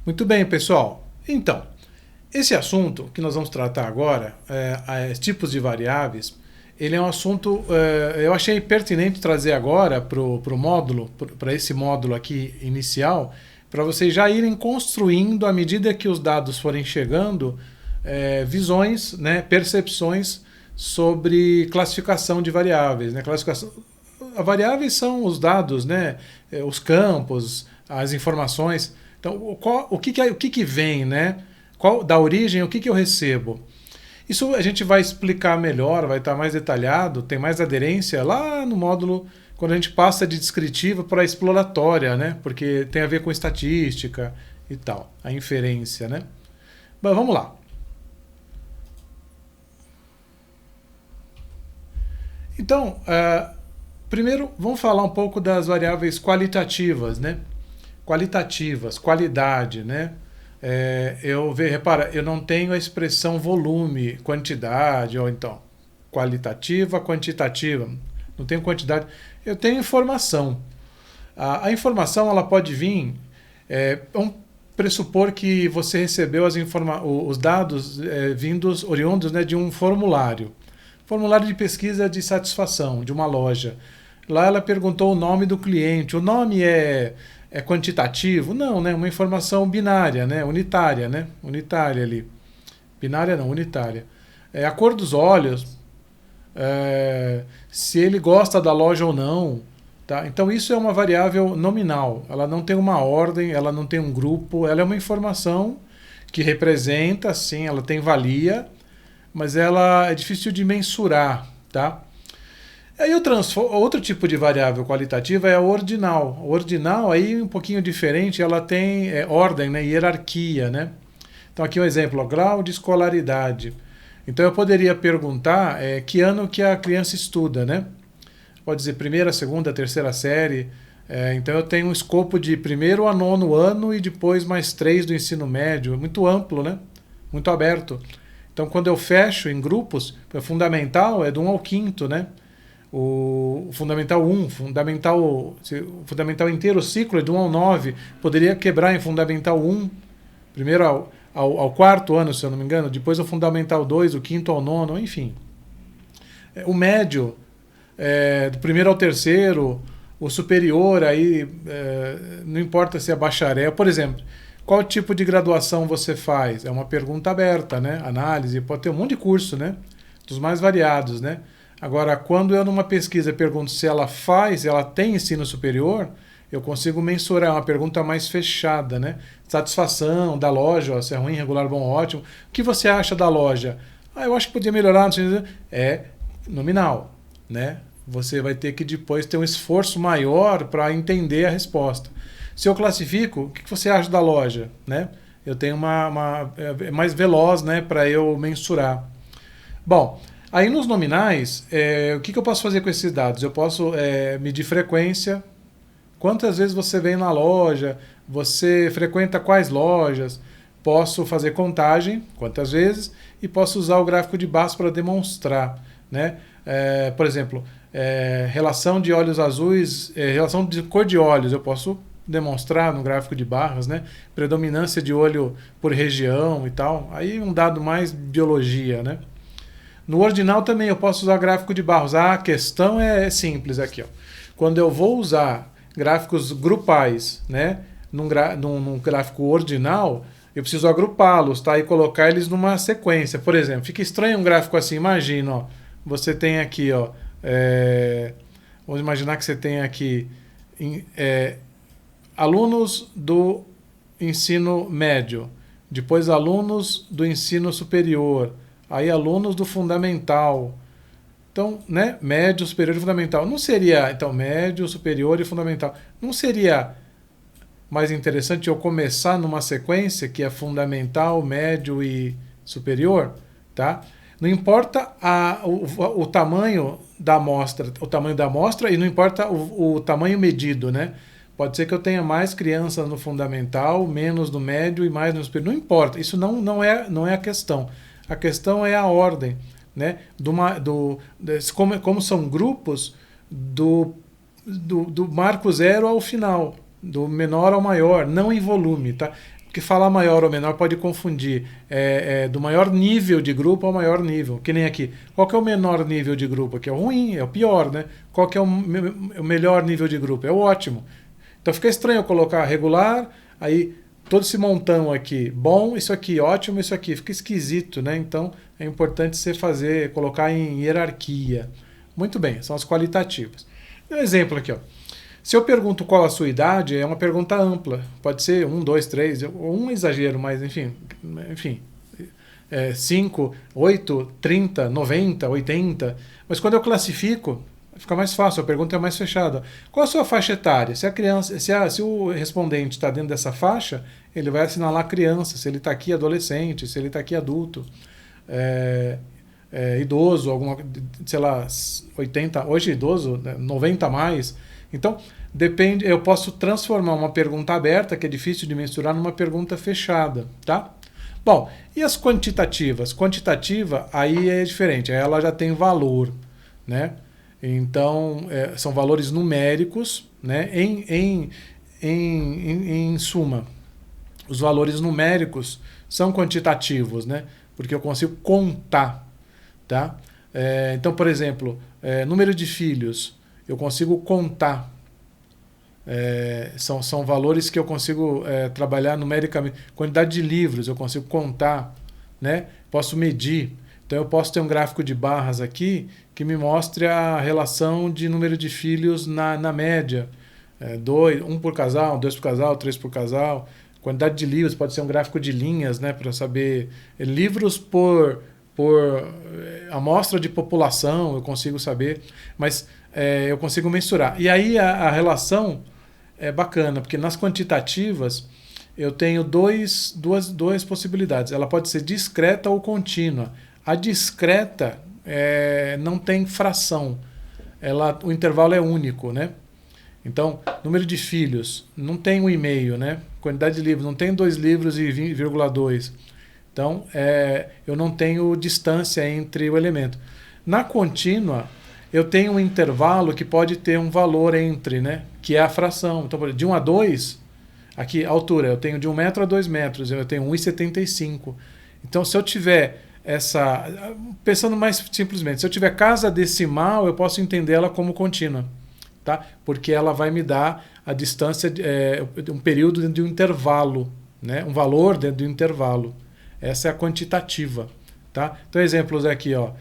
Muito bem, pessoal. Então, esse assunto que nós vamos tratar agora, tipos de variáveis, ele é um assunto, eu achei pertinente trazer agora para o módulo, para esse módulo aqui inicial, para vocês já irem construindo, à medida que os dados forem chegando, visões, né, percepções sobre classificação de variáveis. Né? Variáveis são os dados, né, os campos, as informações. Então, o que vem, né? Da origem, o que eu recebo? Isso a gente vai explicar melhor, vai estar mais detalhado, tem mais aderência lá no módulo, quando a gente passa de descritiva para exploratória, né? Porque tem a ver com estatística e tal, a inferência, né? Bom, vamos lá. Então, primeiro vamos falar um pouco das variáveis qualitativas, né? Qualitativas, qualidade, né? Repara, eu não tenho a expressão volume, quantidade, ou então qualitativa, quantitativa. Não tenho quantidade. Eu tenho informação. A informação ela pode vir. Vamos pressupor que você recebeu os dados oriundos, né, de um formulário. Formulário de pesquisa de satisfação de uma loja. Lá ela perguntou o nome do cliente. O nome é quantitativo? Não, né? Uma informação binária, né? Unitária, né? Unitária ali. Binária não, unitária. A cor dos olhos, se ele gosta da loja ou não. Tá? Então isso é uma variável nominal. Ela não tem uma ordem, ela não tem um grupo, ela é uma informação que representa, sim, ela tem valia, mas ela é difícil de mensurar, tá? Aí outro tipo de variável qualitativa é a ordinal. A ordinal, aí um pouquinho diferente, ela tem ordem, né, hierarquia, né? Então aqui um exemplo, grau de escolaridade. Então eu poderia perguntar que ano que a criança estuda, né? Pode dizer primeira, segunda, terceira série. Então eu tenho um escopo de primeiro a nono ano e depois mais 3 do ensino médio. Muito amplo, né? Muito aberto. Então quando eu fecho em grupos, o fundamental é do 1 ao 5º, né? O Fundamental 1, Fundamental inteiro, o ciclo é do 1 ao 9, poderia quebrar em Fundamental 1, primeiro ao 4º ano, se eu não me engano, depois o Fundamental 2, o 5º ao 9º, enfim. O médio, do 1º ao 3º, o superior, aí não importa se é bacharel, por exemplo, qual tipo de graduação você faz? É uma pergunta aberta, né? Análise, pode ter um monte de curso, né? Dos mais variados, né? Agora, quando eu numa pesquisa pergunto se ela tem ensino superior, eu consigo mensurar, uma pergunta mais fechada, né? Satisfação da loja, ó, se é ruim, regular, bom, ótimo. O que você acha da loja? Eu acho que podia melhorar. É nominal, né? Você vai ter que depois ter um esforço maior para entender a resposta. Se eu classifico, o que você acha da loja? Né? Eu tenho é mais veloz, né, para eu mensurar. Bom, aí nos nominais, o que eu posso fazer com esses dados? Eu posso medir frequência, quantas vezes você vem na loja, você frequenta quais lojas, posso fazer contagem, quantas vezes, e posso usar o gráfico de barras para demonstrar. Né? Por exemplo, relação de olhos azuis, relação de cor de olhos, eu posso demonstrar no gráfico de barras, né? Predominância de olho por região e tal. Aí um dado mais biologia, né? No ordinal também eu posso usar gráfico de barras. A questão é simples aqui, ó. Quando eu vou usar gráficos grupais, né? Num gráfico ordinal, eu preciso agrupá-los, tá? E colocar eles numa sequência. Por exemplo, fica estranho um gráfico assim. Imagina, ó. Você tem aqui, ó. Vamos imaginar que você tem aqui alunos do ensino médio, depois alunos do ensino superior, aí alunos do fundamental. Então, né, médio, superior e fundamental. Não seria, então, médio, superior e fundamental. Não seria mais interessante eu começar numa sequência que é fundamental, médio e superior, tá? Não importa o tamanho da amostra, e não importa o tamanho medido, né? Pode ser que eu tenha mais crianças no fundamental, menos no médio e mais no superior. Não importa, isso não é a questão. A questão é a ordem, né? Como são grupos do marco zero ao final, do menor ao maior, não em volume, tá? Porque falar maior ou menor pode confundir do maior nível de grupo ao maior nível. Que nem aqui. Qual que é o menor nível de grupo? Aqui é o ruim, é o pior, né? Qual que é o melhor nível de grupo? É o ótimo. Então fica estranho eu colocar regular, aí todo esse montão aqui, bom, isso aqui, ótimo, isso aqui. Fica esquisito, né? Então é importante você colocar em hierarquia. Muito bem, são as qualitativas. Um exemplo aqui, ó. Se eu pergunto qual a sua idade, é uma pergunta ampla. Pode ser 1, 2, 3, ou um exagero, mas enfim, 5, 8, 30, 90, 80. Mas quando eu classifico, fica mais fácil, a pergunta é mais fechada. Qual a sua faixa etária? Se a criança, se o respondente está dentro dessa faixa, ele vai assinalar criança, se ele está aqui adolescente, se ele está aqui adulto, idoso, sei lá, 80, hoje idoso, 90 a mais. Então, depende, eu posso transformar uma pergunta aberta, que é difícil de mensurar, numa pergunta fechada, tá? Bom, e as quantitativas? Quantitativa, aí é diferente, aí ela já tem valor, né? Então, são valores numéricos, né? Em suma, os valores numéricos são quantitativos, né? Porque eu consigo contar, tá? Então, por exemplo, número de filhos, eu consigo contar. São valores que eu consigo trabalhar numericamente. Quantidade de livros, eu consigo contar, né? Posso medir. Então eu posso ter um gráfico de barras aqui que me mostre a relação de número de filhos na média. 1 por casal, 2 por casal, 3 por casal. Quantidade de livros, pode ser um gráfico de linhas, né, para saber livros por amostra de população, eu consigo saber, mas eu consigo mensurar. E aí a relação é bacana, porque nas quantitativas eu tenho duas possibilidades. Ela pode ser discreta ou contínua. A discreta não tem fração. O intervalo é único, né? Então, número de filhos, não tem 1,5, né? Quantidade de livros, não tem 2 livros e 20,2. Então, eu não tenho distância entre o elemento. Na contínua, eu tenho um intervalo que pode ter um valor entre, né? Que é a fração. Então, de 1 a 2, aqui, altura, eu tenho de 1 metro a 2 metros, eu tenho 1,75. Então, se eu tiver pensando mais simplesmente, se eu tiver casa decimal, eu posso entender ela como contínua, tá? Porque ela vai me dar a distância, um período dentro de um intervalo, né? Um valor dentro de um intervalo. Essa é a quantitativa, tá? Então, exemplos aqui, ó,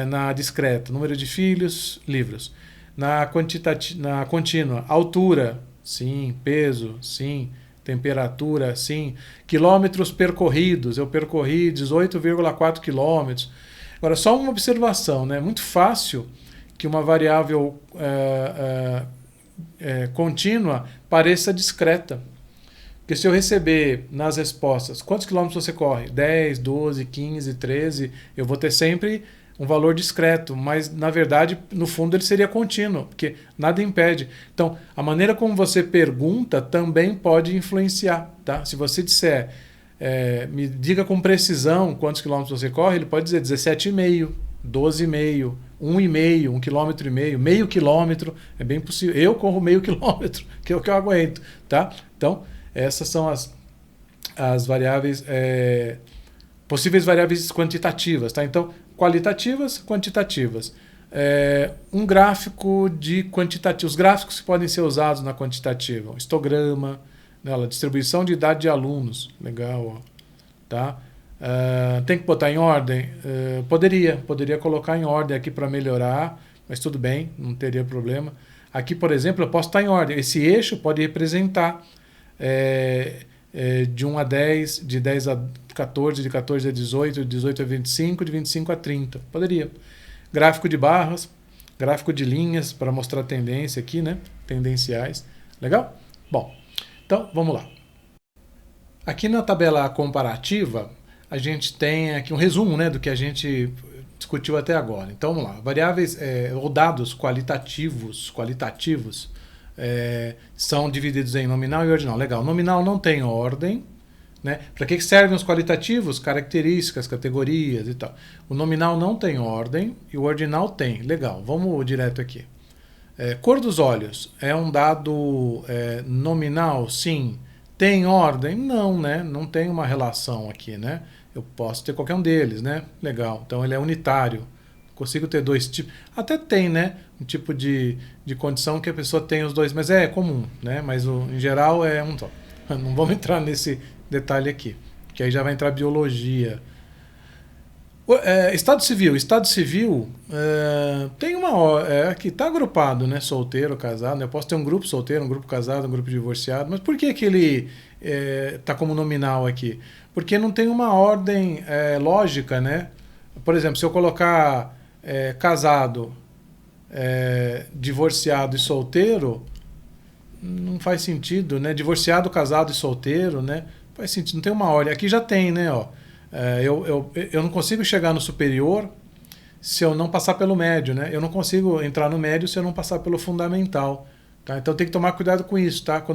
na discreta, número de filhos, livros. Na contínua, altura, sim. Peso, sim. Temperatura, sim. Quilômetros percorridos, eu percorri 18,4 quilômetros. Agora, só uma observação, né? Muito fácil que uma variável contínua pareça discreta. Porque se eu receber nas respostas quantos quilômetros você corre, 10, 12, 15, 13, eu vou ter sempre um valor discreto, mas na verdade, no fundo, ele seria contínuo, porque nada impede. Então, a maneira como você pergunta também pode influenciar, tá? Se você disser, me diga com precisão quantos quilômetros você corre, ele pode dizer 17,5, 12,5, 1,5, 1,5 km, meio quilômetro, é bem possível. Eu corro meio quilômetro, que é o que eu aguento, tá? Então, essas são as variáveis, possíveis variáveis quantitativas, tá? Então, qualitativas, quantitativas. Um gráfico de quantitativo. Os gráficos que podem ser usados na quantitativa. Histograma, né, a distribuição de idade de alunos. Legal, ó, tá? Tem que botar em ordem? Poderia colocar em ordem aqui para melhorar, mas tudo bem, não teria problema. Aqui, por exemplo, eu posso estar em ordem. Esse eixo pode representar de 1 a 10, de 10 a 14, de 14 a 18, de 18 a 25, de 25 a 30. Poderia. Gráfico de barras, gráfico de linhas para mostrar tendência aqui, né? Tendenciais. Legal? Bom, então vamos lá. Aqui na tabela comparativa, a gente tem aqui um resumo, né, do que a gente discutiu até agora. Então vamos lá. Variáveis ou dados qualitativos são divididos em nominal e ordinal. Legal. Nominal não tem ordem, né? Para que servem os qualitativos? Características, categorias e tal. O nominal não tem ordem e o ordinal tem. Legal. Vamos direto aqui. Cor dos olhos é um dado nominal? Sim. Tem ordem? Não, né? Não tem uma relação aqui, né? Eu posso ter qualquer um deles, né? Legal. Então ele é unitário. Consigo ter dois tipos. Até tem, né? Um tipo de condição que a pessoa tem os dois, mas é comum, né? Mas em geral é um só. Não vamos entrar nesse detalhe aqui, que aí já vai entrar biologia. Estado civil. Estado civil tem uma. Aqui está agrupado, né? Solteiro, casado. Né? Eu posso ter um grupo solteiro, um grupo casado, um grupo divorciado. Mas por que ele está como nominal aqui? Porque não tem uma ordem lógica, né? Por exemplo, se eu colocar casado, divorciado e solteiro, não faz sentido, né? Divorciado, casado e solteiro, né? Faz sentido, não tem uma ordem. Aqui já tem, né? Ó. Eu não consigo chegar no superior se eu não passar pelo médio, né? Eu não consigo entrar no médio se eu não passar pelo fundamental. Tá? Então tem que tomar cuidado com isso, tá?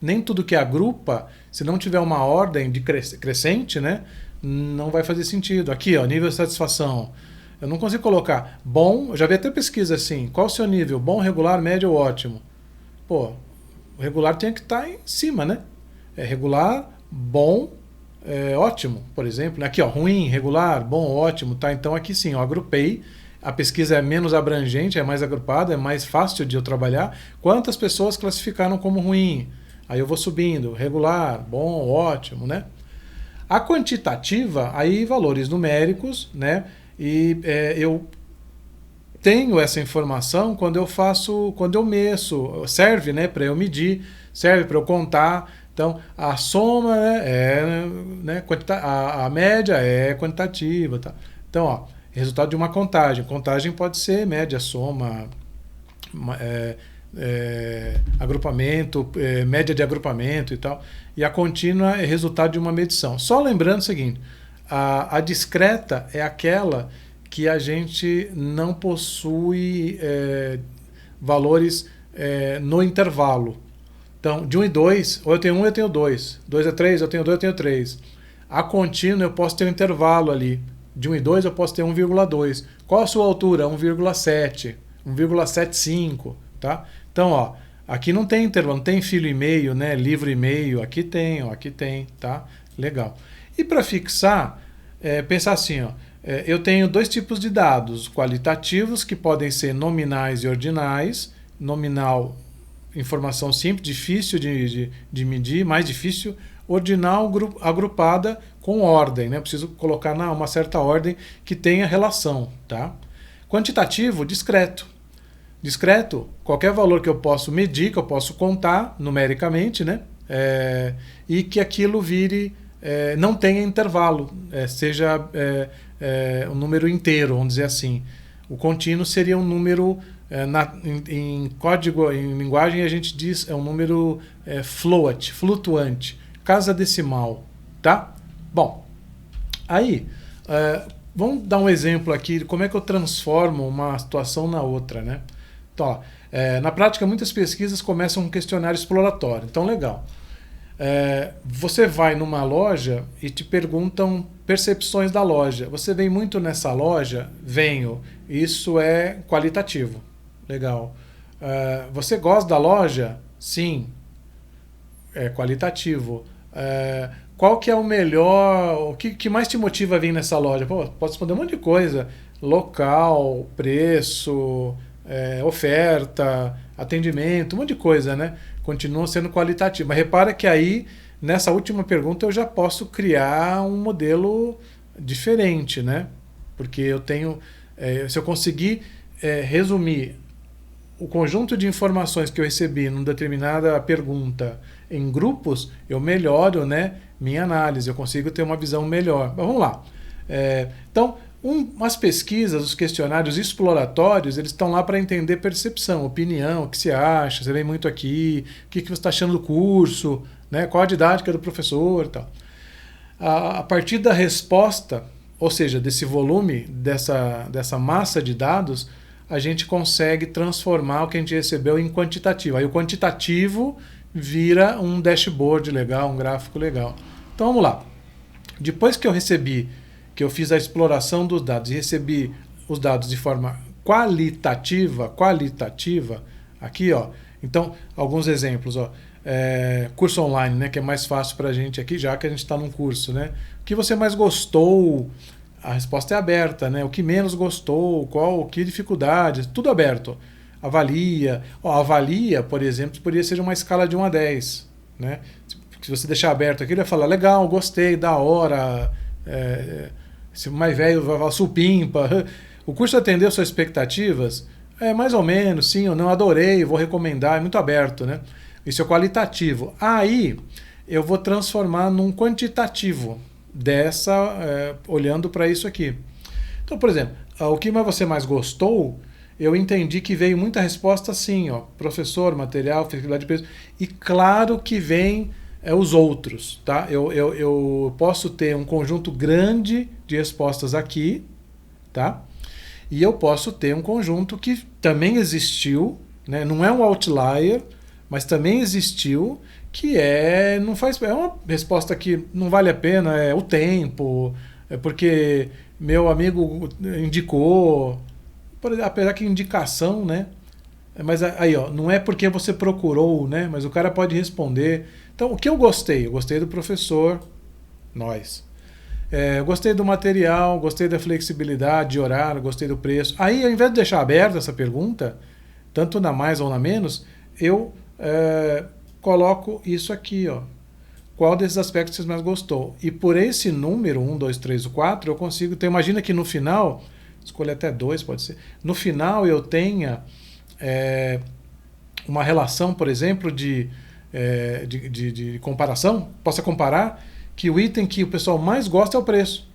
Nem tudo que agrupa, se não tiver uma ordem de crescente, né? Não vai fazer sentido. Aqui, ó, nível de satisfação. Eu não consigo colocar bom, eu já vi até pesquisa assim, qual o seu nível? Bom, regular, médio ou ótimo? Pô, o regular tem que estar em cima, né? Regular, bom, ótimo, por exemplo. Aqui, ó, ruim, regular, bom, ótimo, tá? Então aqui sim, eu agrupei. A pesquisa é menos abrangente, é mais agrupada, é mais fácil de eu trabalhar. Quantas pessoas classificaram como ruim? Aí eu vou subindo, regular, bom, ótimo, né? A quantitativa, aí valores numéricos, né? E eu tenho essa informação quando eu meço, serve, né, para eu medir, serve para eu contar. Então, a soma né, a média é quantitativa. Tá? Então, ó, resultado de uma contagem. Contagem pode ser média, soma, agrupamento, média de agrupamento e tal. E a contínua é resultado de uma medição. Só lembrando o seguinte, a discreta é aquela que a gente não possui valores no intervalo. Então, de 1 e 2, ou eu tenho 1, eu tenho 2. 2 é 3, eu tenho 2, eu tenho 3. A contínua eu posso ter um intervalo ali. De 1 e 2 eu posso ter 1,2. Qual a sua altura? 1,7, 1,75, tá? Então, ó, aqui não tem intervalo, não tem filho e meio, né? Livro e meio, aqui tem, tá? Legal. E para fixar, pensar assim, ó, eu tenho dois tipos de dados, qualitativos, que podem ser nominais e ordinais. Nominal, informação simples, difícil de medir, mais difícil. Ordinal, agrupada com ordem, né? Preciso colocar uma certa ordem que tenha relação, tá? Quantitativo, discreto. Discreto, qualquer valor que eu posso medir, que eu posso contar numericamente, né? E que aquilo vire, não tenha intervalo, seja um número inteiro, vamos dizer assim. O contínuo seria um número, em código, em linguagem a gente diz, é um número flutuante, casa decimal, tá? Bom, aí, vamos dar um exemplo aqui de como é que eu transformo uma situação na outra, né? Então, ó, na prática, muitas pesquisas começam com um questionário exploratório. Então, legal. Você vai numa loja e te perguntam percepções da loja. Você vem muito nessa loja? Venho. Isso é qualitativo. Legal. Você gosta da loja? Sim. É qualitativo. Qual que é o melhor? O que mais te motiva a vir nessa loja? Pô, pode responder um monte de coisa. Local, preço, oferta, atendimento, um monte de coisa, né? Continuam sendo qualitativo. Mas repara que aí, nessa última pergunta, eu já posso criar um modelo diferente, né? Porque eu tenho... se eu conseguir resumir o conjunto de informações que eu recebi numa determinada pergunta em grupos, eu melhoro, né, minha análise, eu consigo ter uma visão melhor. Mas vamos lá. Então, umas pesquisas, os questionários exploratórios, eles estão lá para entender percepção, opinião, o que você acha, você vem muito aqui, o que você está achando do curso, né, qual a didática do professor e tal. A partir da resposta, ou seja, desse volume, dessa massa de dados, a gente consegue transformar o que a gente recebeu em quantitativo. Aí o quantitativo vira um dashboard legal, um gráfico legal. Então vamos lá. Depois que eu fiz a exploração dos dados e recebi os dados de forma qualitativa, aqui, ó. Então, alguns exemplos, ó. curso online, né, que é mais fácil para a gente aqui, já que a gente está num curso, né? O que você mais gostou? A resposta é aberta, né? O que menos gostou? Que dificuldade? Tudo aberto. Avalia. Avalia, por exemplo, poderia ser uma escala de 1 a 10, né? Se você deixar aberto aqui, ele vai falar, legal, gostei, da hora, se o mais velho vai falar supimpa. O curso atendeu suas expectativas? Mais ou menos, sim ou não, adorei, vou recomendar, é muito aberto, né? Isso é qualitativo. Aí eu vou transformar num quantitativo olhando para isso aqui. Então, por exemplo, o que você mais gostou, eu entendi que veio muita resposta assim, ó, professor, material, flexibilidade de preço, e claro que vem os outros, tá? Eu posso ter um conjunto grande de respostas aqui, tá? E eu posso ter um conjunto que também existiu, né? Não é um outlier, mas também existiu, que não faz, é uma resposta que não vale a pena, é o tempo, é porque meu amigo indicou, apesar que indicação, né? Mas aí, ó, não é porque você procurou, né? Mas o cara pode responder. Então, o que eu gostei? Eu gostei do professor, nós. Gostei do material, gostei da flexibilidade de horário, gostei do preço. Aí, ao invés de deixar aberta essa pergunta, tanto na mais ou na menos, eu coloco isso aqui, ó. Qual desses aspectos você mais gostou? E por esse número, 1, 2, 3 ou 4, eu consigo ter. Imagina que no final, escolher até 2, pode ser. No final eu tenha uma relação, por exemplo, de comparação. Possa comparar que o item que o pessoal mais gosta é o preço.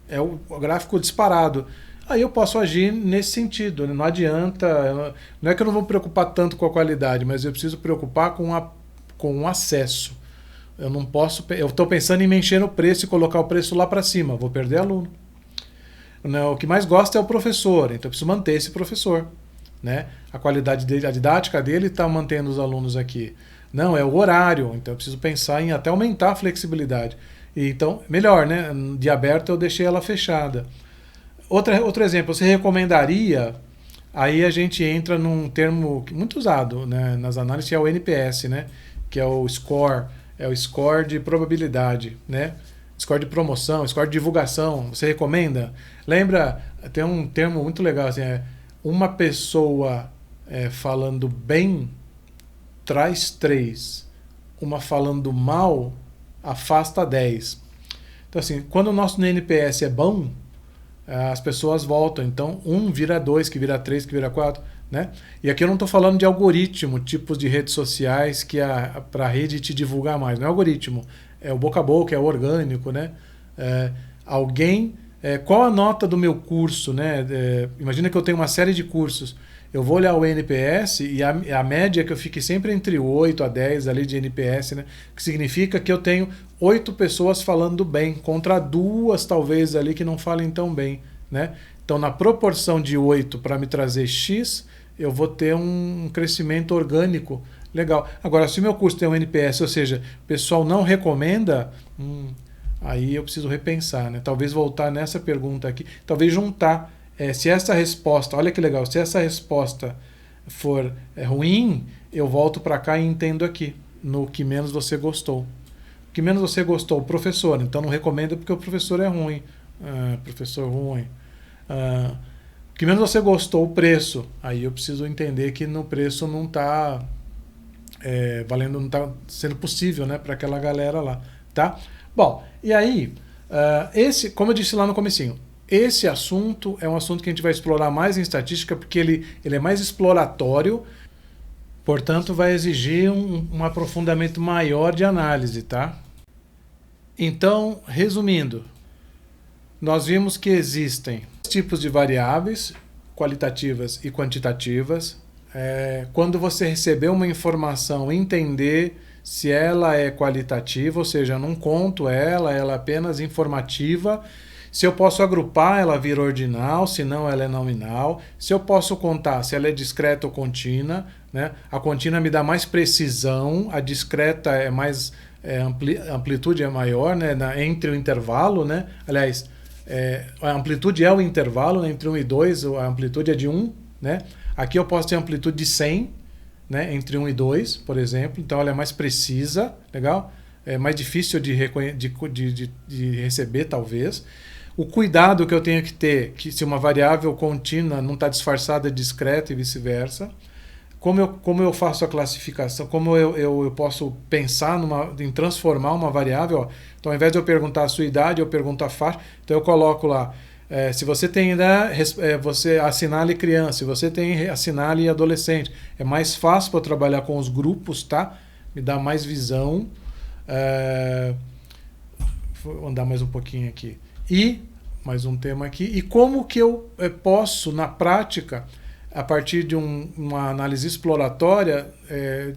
É o gráfico disparado. Aí eu posso agir nesse sentido. Não adianta. Não é que eu não vou me preocupar tanto com a qualidade, mas eu preciso preocupar com o acesso. Eu não posso. Eu estou pensando em me encher no preço e colocar o preço lá para cima. Vou perder aluno. O que mais gosta é o professor, então eu preciso manter esse professor, né? A qualidade dele, a didática dele está mantendo os alunos aqui. Não, é o horário, então eu preciso pensar em até aumentar a flexibilidade. Então, melhor, né? De aberto eu deixei ela fechada. Outro exemplo, você recomendaria, aí a gente entra num termo muito usado, né, nas análises, que é o NPS, né? Que é o score de probabilidade, né? Score de promoção, score de divulgação, você recomenda? Lembra, tem um termo muito legal, assim, uma pessoa falando bem traz 3, uma falando mal afasta 10. Então assim, quando o nosso NPS é bom, as pessoas voltam, então 1 vira 2, que vira 3, que vira 4, né? E aqui eu não estou falando de algoritmo, tipos de redes sociais que para a rede te divulgar mais, não é algoritmo, é o boca a boca, é o orgânico, né? Qual a nota do meu curso, né? Imagina que eu tenho uma série de cursos, eu vou olhar o NPS e a média é que eu fique sempre entre 8 a 10 ali de NPS, né? Que significa que eu tenho 8 pessoas falando bem, contra 2 talvez ali que não falem tão bem, né? Então na proporção de 8 para me trazer X, eu vou ter um crescimento orgânico legal. Agora, se o meu curso tem um NPS, ou seja, o pessoal não recomenda, aí eu preciso repensar, né? Talvez voltar nessa pergunta aqui, talvez juntar. Se essa resposta, olha que legal, se essa resposta for ruim, eu volto para cá e entendo aqui, no que menos você gostou. O que menos você gostou, o professor, então não recomenda porque o professor é ruim. Professor ruim. O que menos você gostou, o preço. Aí eu preciso entender que no preço não está valendo, não está sendo possível, né, para aquela galera lá, tá? Bom, e aí, como eu disse lá no comecinho, esse assunto é um assunto que a gente vai explorar mais em estatística porque ele é mais exploratório, portanto vai exigir um aprofundamento maior de análise, tá? Então, resumindo, nós vimos que existem tipos de variáveis, qualitativas e quantitativas. Quando você receber uma informação, entender se ela é qualitativa, ou seja, eu não conto ela é apenas informativa. Se eu posso agrupar, ela vira ordinal, se não, ela é nominal. Se eu posso contar se ela é discreta ou contínua, né? A contínua me dá mais precisão, a discreta é mais a amplitude é maior, né? Entre o intervalo, né? Aliás, a amplitude é o intervalo, né? Entre 1 e 2, a amplitude é de 1, né? Aqui eu posso ter amplitude de 100, né, entre 1 e 2, por exemplo, então ela é mais precisa, legal? É mais difícil de receber, talvez. O cuidado que eu tenho que ter, que se uma variável contínua não está disfarçada, discreta e vice-versa. Como eu faço a classificação, como eu posso pensar em transformar uma variável. Ó. Então, ao invés de eu perguntar a sua idade, eu pergunto a faixa. Então, eu coloco lá, se você tem, né, você assinale criança, se você tem, assinale adolescente. É mais fácil para eu trabalhar com os grupos, tá? Me dá mais visão. Vou andar mais um pouquinho aqui. E, mais um tema aqui, e como que eu posso, na prática, a partir de uma análise exploratória,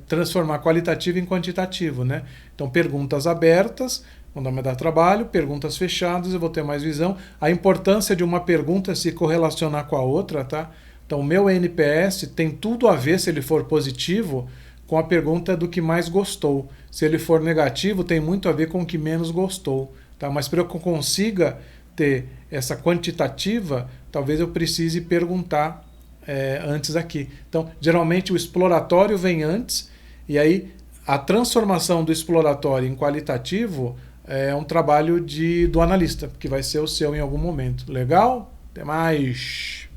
transformar qualitativo em quantitativo, né? Então, perguntas abertas vão me dar trabalho, perguntas fechadas eu vou ter mais visão. A importância de uma pergunta se correlacionar com a outra, tá? Então, o meu NPS tem tudo a ver, se ele for positivo, com a pergunta do que mais gostou. Se ele for negativo, tem muito a ver com o que menos gostou. Tá? Mas para que eu consiga ter essa quantitativa, talvez eu precise perguntar antes aqui. Então, geralmente o exploratório vem antes, e aí a transformação do exploratório em qualitativo é um trabalho do analista, que vai ser o seu em algum momento. Legal? Até mais!